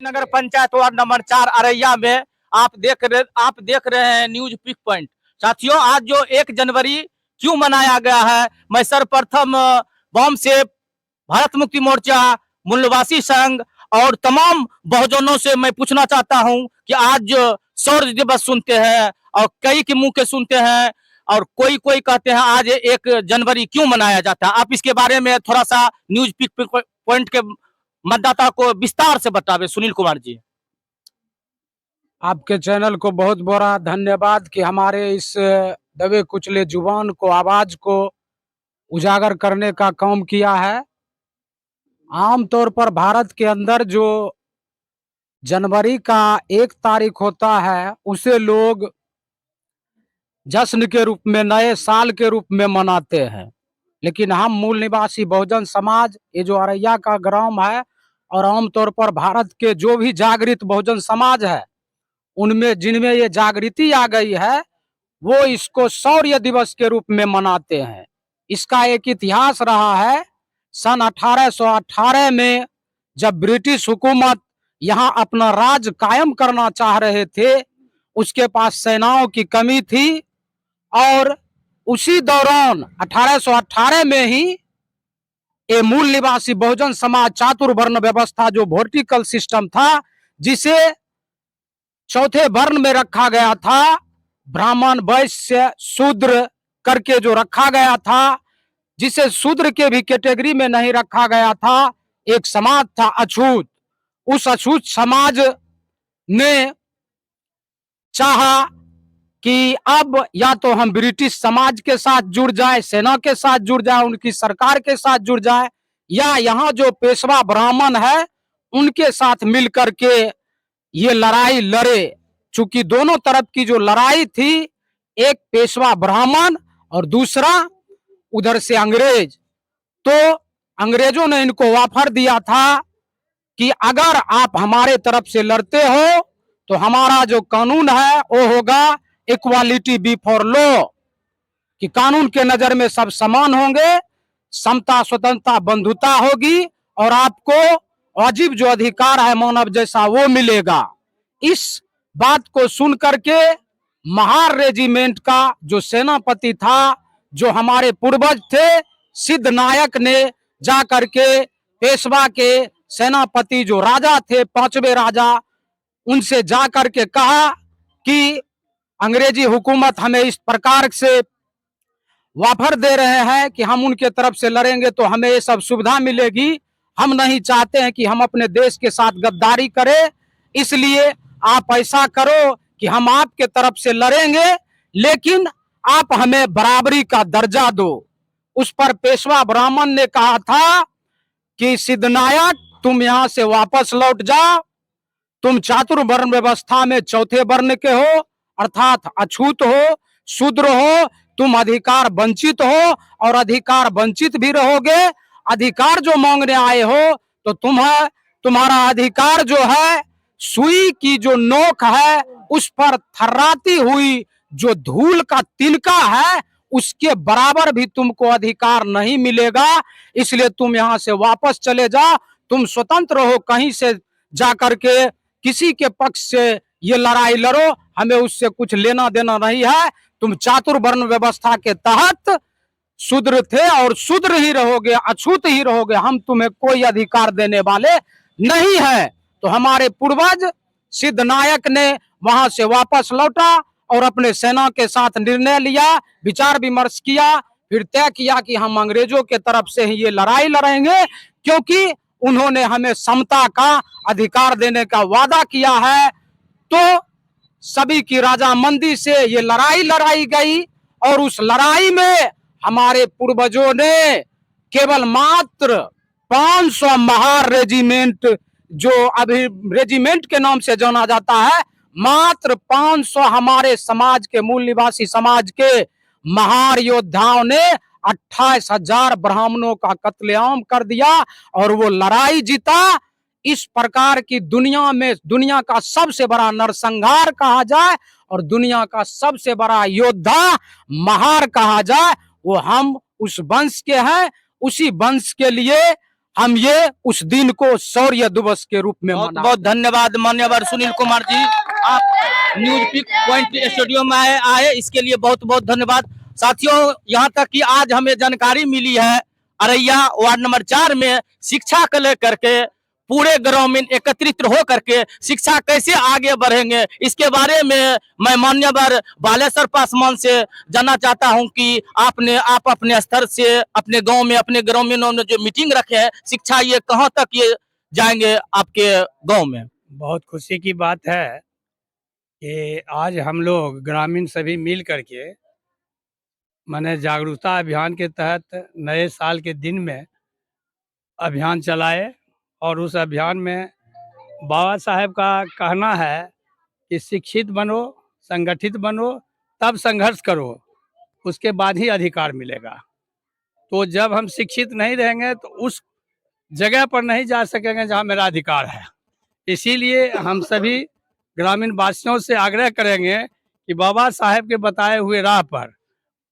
नगर panchayat ward number 4 Auraiya में आप देख रहे हैं न्यूज पिक पॉइंट। साथियों, आज जो 1 जनवरी क्यों मनाया गया है, मैं सर्वप्रथम बॉम से भारत मुक्ति मोर्चा, मूल्यवासी संघ और तमाम बहुजनों से मैं पूछना चाहता हूं कि आज शौर्य दिवस सुनते हैं और कई के मुंह के सुनते हैं और कोई कोई कहते हैं आज 1 जनवरी क्यों मनाया जाता है। आप इसके बारे में थोड़ा सा न्यूज पिक पॉइंट के मतदाता को विस्तार से बतावे सुनील कुमार जी। आपके चैनल को बहुत बड़ा धन्यवाद कि हमारे इस दबे कुचले जुबान को, आवाज को उजागर करने का काम किया है। आमतौर पर भारत के अंदर जो जनवरी का 1 तारीख होता है उसे लोग जश्न के रूप में, नए साल के रूप में मनाते हैं, लेकिन हम मूल निवासी बहुजन समाज, ये जो अरैया का ग्राम है और आमतौर पर भारत के जो भी जागृत बहुजन समाज है उनमें जिनमें ये जागृति आ गई है वो इसको शौर्य दिवस के रूप में मनाते हैं। इसका एक इतिहास रहा है। सन 1818 में जब ब्रिटिश हुकूमत यहाँ अपना राज कायम करना चाह रहे थे, उसके पास सेनाओं की कमी थी और उसी दौरान 1818 में ही ये मूल निवासी बहुजन समाज चातुर्वर्ण व्यवस्था, जो वर्टिकल सिस्टम था, जिसे चौथे वर्ण में रखा गया था, ब्राह्मण, वैश्य, शूद्र करके जो रखा गया था, जिसे शूद्र के भी कैटेगरी में नहीं रखा गया था, एक समाज था अछूत। उस अछूत समाज ने चाहा कि अब या तो हम ब्रिटिश समाज के साथ जुड़ जाए, सेना के साथ जुड़ जाए, उनकी सरकार के साथ जुड़ जाए, या यहाँ जो पेशवा ब्राह्मण है उनके साथ मिलकर के ये लड़ाई लड़े। चूंकि दोनों तरफ की जो लड़ाई थी, एक पेशवा ब्राह्मण और दूसरा उधर से अंग्रेज, तो अंग्रेजों ने इनको ऑफर दिया था कि अगर आप हमारे तरफ से लड़ते हो तो हमारा जो कानून है वो होगा इक्वालिटी बिफोर लॉ, कि कानून के नजर में सब समान होंगे, समता, स्वतंत्रता, बंधुता होगी और आपको वाजिब जो अधिकार है मानव जैसा वो मिलेगा। इस बात को सुन करके महार रेजिमेंट का जो सेनापति था, जो हमारे पूर्वज थे, सिद्ध नायक ने जा करके पेशवा के सेनापति जो राजा थे, 5वें राजा, उनसे जा करके कहा कि अंग्रेजी हुकूमत हमें इस प्रकार से वाफर दे रहे हैं कि हम उनके तरफ से लड़ेंगे तो हमें ये सब सुविधा मिलेगी। हम नहीं चाहते हैं कि हम अपने देश के साथ गद्दारी करें, इसलिए आप ऐसा करो कि हम आपके तरफ से लड़ेंगे लेकिन आप हमें बराबरी का दर्जा दो। उस पर पेशवा ब्राह्मण ने कहा था कि सिद्धनायक, तुम यहाँ से वापस लौट जाओ, तुम चातुर्वर्ण व्यवस्था में चौथे वर्ण के हो, अर्थात अछूत हो, शूद्र हो, तुम अधिकार वंचित हो और अधिकार वंचित भी रहोगे। अधिकार जो मांगने आए हो तो तुम्हारा अधिकार जो है, सुई की जो नोक है उस पर थर्राती हुई जो धूल का तिनका है, उसके बराबर भी तुमको अधिकार नहीं मिलेगा, इसलिए तुम यहाँ से वापस चले जाओ, तुम स्वतंत्र हो, कहीं से जाकर के किसी के पक्ष से ये लड़ाई लड़ो, हमें उससे कुछ लेना देना नहीं है। तुम चातुर्वर्ण व्यवस्था के तहत शूद्र थे और शूद्र ही रहोगे, अछूत ही रहोगे, हम तुम्हें कोई अधिकार देने वाले नहीं है। तो हमारे पूर्वज सिद्ध नायक ने वहां से वापस लौटा और अपने सेना के साथ निर्णय लिया, विचार विमर्श किया, फिर तय किया कि हम अंग्रेजों के तरफ से ही ये लड़ाई लड़ेंगे, क्योंकि उन्होंने हमें समता का अधिकार देने का वादा किया है। तो सभी की राजामंदी से ये लड़ाई लड़ाई गई और उस लड़ाई में हमारे पूर्वजों ने केवल मात्र 500 महार रेजिमेंट, जो अभी रेजिमेंट के नाम से जाना जाता है, मात्र 500 हमारे समाज के, मूल निवासी समाज के महार योद्धाओं ने 28,000 ब्राह्मणों का कत्लेआम कर दिया और वो लड़ाई जीता। इस प्रकार की दुनिया में दुनिया का सबसे बड़ा नरसंहार कहा जाए और दुनिया का सबसे बड़ा योद्धा महार कहा जाए, वो हम उस वंश के हैं। उसी वंश के लिए हम ये उस दिन को शौर्य दिवस के रूप में बहुत मना बहुत धन्यवाद मान्यवर सुनील कुमार जी, आप न्यूज पिक पॉइंट स्टूडियो में आए इसके लिए बहुत बहुत धन्यवाद। साथियों, यहाँ तक कि आज हमें जानकारी मिली है अरैया वार्ड नंबर 4 में शिक्षा को लेकर के पूरे ग्रामीण एकत्रित हो करके शिक्षा कैसे आगे बढ़ेंगे, इसके बारे में मैं मान्यवर बालेश्वर पासवान से जानना चाहता हूं कि आप अपने स्तर से अपने गांव में अपने ग्रामीणों ने जो मीटिंग रखे हैं, शिक्षा ये कहां तक ये जाएंगे आपके गांव में? बहुत खुशी की बात है कि आज हम लोग ग्रामीण सभी मिल करके माने जागरूकता अभियान के तहत नए साल के दिन में अभियान चलाए और उस अभियान में बाबा साहेब का कहना है कि शिक्षित बनो, संगठित बनो, तब संघर्ष करो, उसके बाद ही अधिकार मिलेगा। तो जब हम शिक्षित नहीं रहेंगे तो उस जगह पर नहीं जा सकेंगे जहां मेरा अधिकार है। इसीलिए हम सभी ग्रामीण वासियों से आग्रह करेंगे कि बाबा साहेब के बताए हुए राह पर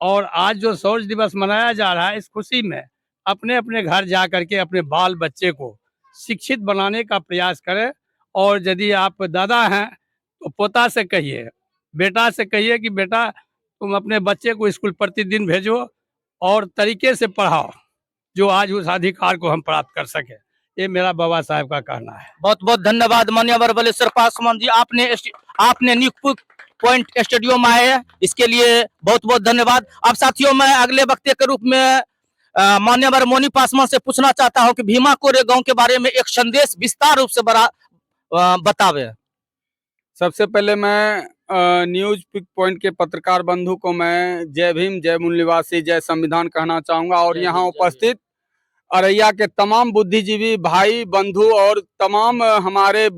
और आज जो शौर्य दिवस मनाया जा रहा है, इस खुशी में अपने अपने घर जा करके अपने बाल बच्चे को शिक्षित बनाने का प्रयास करें। और यदि आप दादा हैं तो पोता से कहिए, बेटा से कहिए कि बेटा तुम अपने बच्चे को स्कूल प्रतिदिन भेजो और तरीके से पढ़ाओ, जो आज उस अधिकार को हम प्राप्त कर सके। ये मेरा बाबा साहेब का कहना है। बहुत बहुत धन्यवाद मान्यवर बालेश्वर पासवान जी, आपने न्यूज पॉइंट स्टूडियो में आए, इसके लिए बहुत बहुत धन्यवाद। अब साथियों, मैं अगले वक्ते के रूप में मान्यवर मोनी पासवान से पूछना चाहता हूं कि भीमा कोरे गांव के बारे में एक संदेश विस्तार रूप से बतावे। सबसे पहले मैं न्यूज पिक पॉइंट के पत्रकार बंधु को मैं जय भीम, जय मूल निवासी, जय संविधान कहना चाहूंगा। और यहाँ उपस्थित अरैया के तमाम बुद्धिजीवी भाई बंधु और तमाम हमारे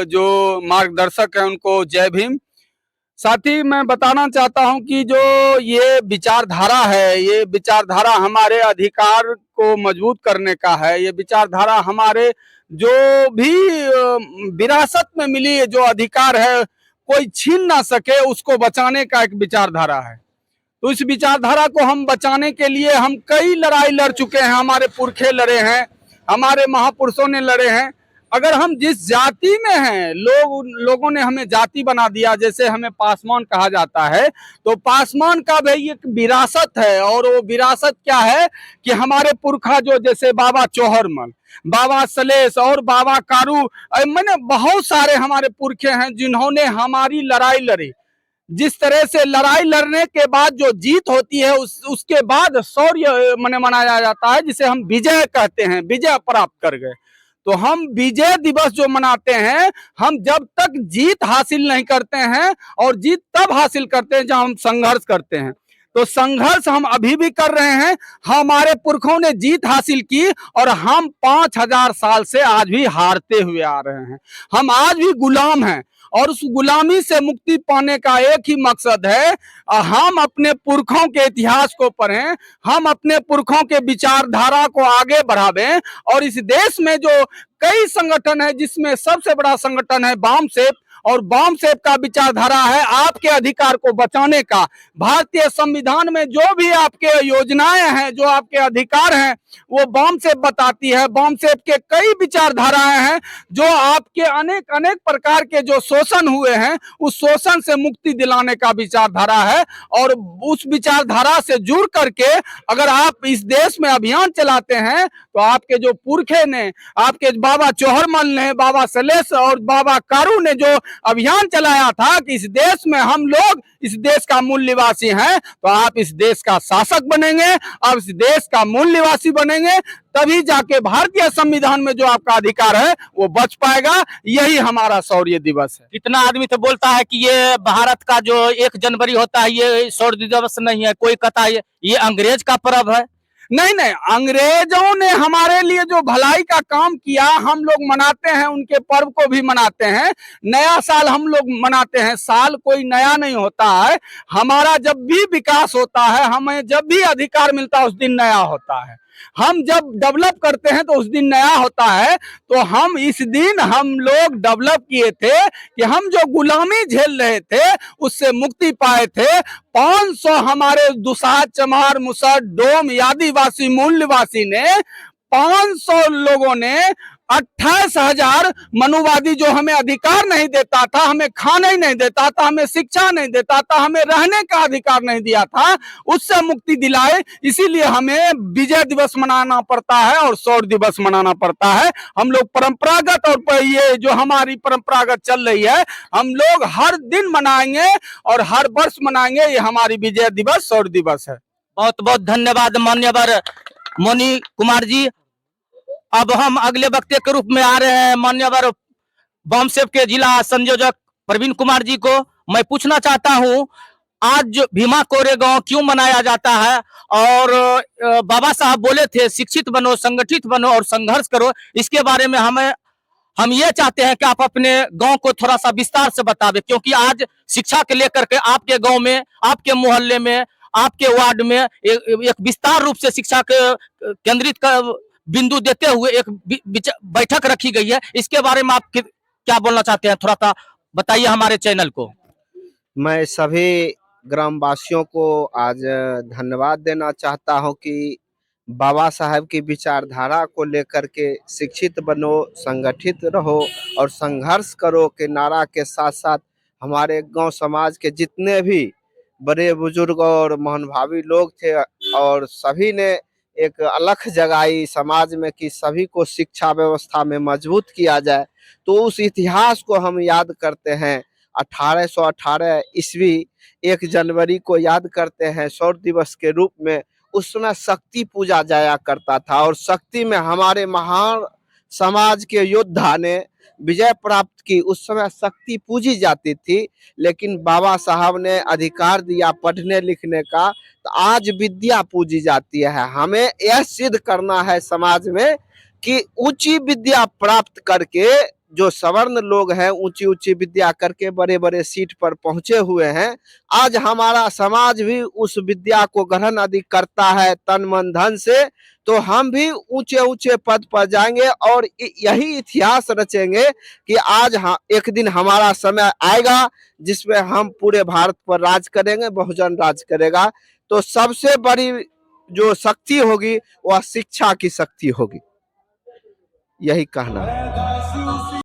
जो मार्गदर्शक हैं उनको जय भीम। साथ ही मैं बताना चाहता हूं कि जो ये विचारधारा है, ये विचारधारा हमारे अधिकार को मजबूत करने का है। ये विचारधारा हमारे जो भी विरासत में मिली जो अधिकार है कोई छीन ना सके, उसको बचाने का एक विचारधारा है। तो इस विचारधारा को हम बचाने के लिए हम कई लड़ाई लड़ चुके हैं, हमारे पुरखे लड़े हैं, हमारे महापुरुषों ने लड़े हैं। अगर हम जिस जाति में हैं, लोगों ने हमें जाति बना दिया, जैसे हमें पासवान कहा जाता है, तो पासवान का भी एक विरासत है। और वो विरासत क्या है कि हमारे पुरखा जो जैसे बाबा चौहरमल, बाबा सलेश और बाबा कारू, मैंने बहुत सारे हमारे पुरखे हैं जिन्होंने हमारी लड़ाई लड़ी। जिस तरह से लड़ाई लड़ने के बाद जो जीत होती है उसके बाद शौर्य मनाया जाता है, जिसे हम विजय कहते हैं, विजय प्राप्त कर गए। तो हम विजय दिवस जो मनाते हैं, हम जब तक जीत हासिल नहीं करते हैं, और जीत तब हासिल करते हैं जब हम संघर्ष करते हैं। तो संघर्ष हम अभी भी कर रहे हैं। हमारे पुरखों ने जीत हासिल की और हम 5000 साल से आज भी हारते हुए आ रहे हैं। हम आज भी गुलाम हैं और उस गुलामी से मुक्ति पाने का एक ही मकसद है, हम अपने पुरखों के इतिहास को पढ़ें, हम अपने पुरखों के विचारधारा को आगे बढ़ावें। और इस देश में जो कई संगठन है, जिसमें सबसे बड़ा संगठन है वामसेप, और वामसेप का विचारधारा है आपके अधिकार को बचाने का। भारतीय संविधान में जो भी आपके योजनाएं हैं, जो आपके अधिकार हैं, वो वामसेप बताती है। वामसेप के कई विचारधाराएं हैं जो आपके अनेक प्रकार के जो शोषण हुए हैं, उस शोषण से मुक्ति दिलाने का विचारधारा है। और उस विचारधारा से जुड़ करके अगर आप इस देश में अभियान चलाते हैं, तो आपके जो पुरखे ने, आपके बाबा चौहरमल ने, बाबा सलेश और बाबा कारू ने जो अभियान चलाया था कि इस देश में हम लोग इस देश का मूल निवासी हैं, तो आप इस देश का शासक बनेंगे, आप इस देश का मूल निवासी बनेंगे, तभी जाके भारतीय संविधान में जो आपका अधिकार है वो बच पाएगा। यही हमारा शौर्य दिवस है। इतना आदमी तो बोलता है कि ये भारत का जो 1 जनवरी होता है ये शौर्य दिवस नहीं है, कोई कहता है ये अंग्रेज का पर्व है। नहीं, अंग्रेजों ने हमारे लिए जो भलाई का काम किया, हम लोग मनाते हैं, उनके पर्व को भी मनाते हैं। नया साल हम लोग मनाते हैं, साल कोई नया नहीं होता है। हमारा जब भी विकास होता है, हमें जब भी अधिकार मिलता है, उस दिन नया होता है। हम जब डेवलप करते हैं तो उस दिन नया होता है। तो हम इस दिन हम लोग डेवलप किए थे कि हम जो गुलामी झेल रहे थे उससे मुक्ति पाए थे। 500 हमारे दुसाध, चमार, मुसहर, डोम, आदिवासी, मूल निवासी ने 500 लोगों ने 28,000 मनुवादी जो हमें अधिकार नहीं देता था, हमें खाने ही नहीं देता था, हमें शिक्षा नहीं देता था, हमें रहने का अधिकार नहीं दिया था, उससे मुक्ति दिलाए। इसीलिए हमें विजय दिवस मनाना पड़ता है और शौर्य दिवस मनाना पड़ता है। हम लोग परंपरागत और ये जो हमारी परंपरागत चल रही है, हम लोग हर दिन मनाएंगे और हर वर्ष मनाएंगे। ये हमारी विजय दिवस शौर्य दिवस है। बहुत बहुत धन्यवाद मान्यवर मोनी कुमार जी। अब हम अगले वक्ता के रूप में आ रहे हैं मान्यवर बमसेप के जिला संयोजक प्रवीण कुमार जी को। मैं पूछना चाहता हूं, आज भीमा कोरेगांव क्यों मनाया जाता है? और बाबा साहब बोले थे शिक्षित बनो, संगठित बनो और संघर्ष करो। इसके बारे में हम ये चाहते हैं कि आप अपने गांव को थोड़ा सा विस्तार से बतावे, क्योंकि आज शिक्षा के लेकर के आपके गांव में, आपके मोहल्ले में, आपके वार्ड में एक विस्तार रूप से शिक्षा के केंद्रित बिंदु देते हुए एक बैठक रखी गई है। इसके बारे में आप क्या बोलना चाहते हैं, थोड़ा सा बताइए हमारे चैनल को। मैं सभी ग्रामवासियों को आज धन्यवाद देना चाहता हूं कि बाबा साहब की विचारधारा को लेकर के शिक्षित बनो, संगठित रहो और संघर्ष करो के नारा के साथ साथ हमारे गांव समाज के जितने भी बड़े बुजुर्ग और महानुभावी लोग थे और सभी ने एक अलख जगाई समाज में कि सभी को शिक्षा व्यवस्था में मजबूत किया जाए। तो उस इतिहास को हम याद करते हैं। 1818 ईस्वी 1 जनवरी को याद करते हैं शौर्य दिवस के रूप में। उस समय शक्ति पूजा जाया करता था और शक्ति में हमारे महान समाज के योद्धा ने विजय प्राप्त की। उस समय शक्ति पूजी जाती थी, लेकिन बाबा साहब ने अधिकार दिया पढ़ने लिखने का, तो आज विद्या पूजी जाती है। हमें यह सिद्ध करना है समाज में कि ऊंची विद्या प्राप्त करके जो सवर्ण लोग हैं, ऊंची ऊंची विद्या करके बड़े बड़े सीट पर पहुंचे हुए हैं, आज हमारा समाज भी उस विद्या को ग्रहण अधिक करता है तन मन धन से, तो हम भी ऊंचे ऊंचे पद पर जाएंगे और यही इतिहास रचेंगे कि आज एक दिन हमारा समय आएगा जिसमें हम पूरे भारत पर राज करेंगे, बहुजन राज करेगा। तो सबसे बड़ी जो शक्ति होगी वह शिक्षा की शक्ति होगी, यही कहना है।